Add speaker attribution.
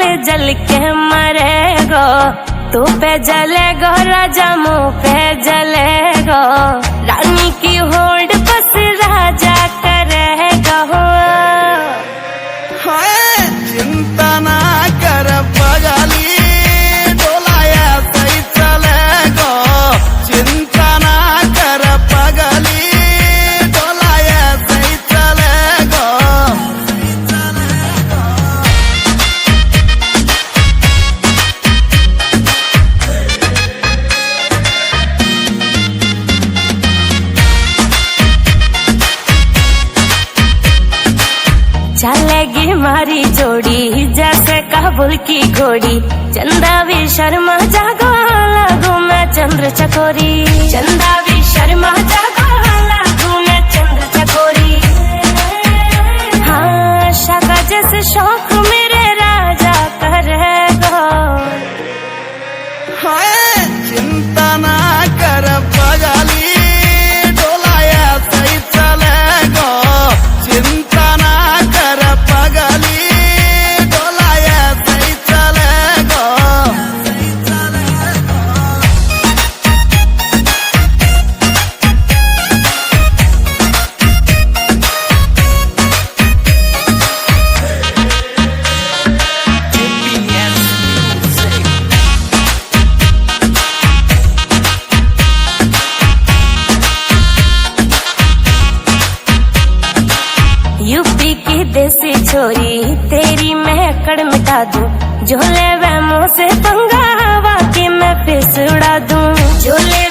Speaker 1: जल जल के मरेगो, तू पे जलेगो राजा मुँह पे जलेगो, रानी की होल्ड बस राजा करेगा।
Speaker 2: चिंता ना कर पगली, डोलाया सही चलेगो, चिंता ना कर पगली, डोलाया सही चलेगो।
Speaker 1: चलेगी मारी जोड़ी जैसे काबुल की घोड़ी, चंदा भी शर्मा जागो लागू मैं चंद्र चकोरी, चंदा भी शर्मा जागो लागू मैं चंद्र चकोरी। हाँ शाका जैसे शौक मेरे राजा करेगो।
Speaker 2: चिंता ना कर पगली, डोलाया सही चलेगो, चिंता ना कर पगली, डोलाया सही चलेगो।
Speaker 1: यूपी की देसी छोरी तेरी मैं अकड़ मिटा दूं, झोले वे मुँह से पंगा वाकई मैं फिर उड़ा दूं, झोले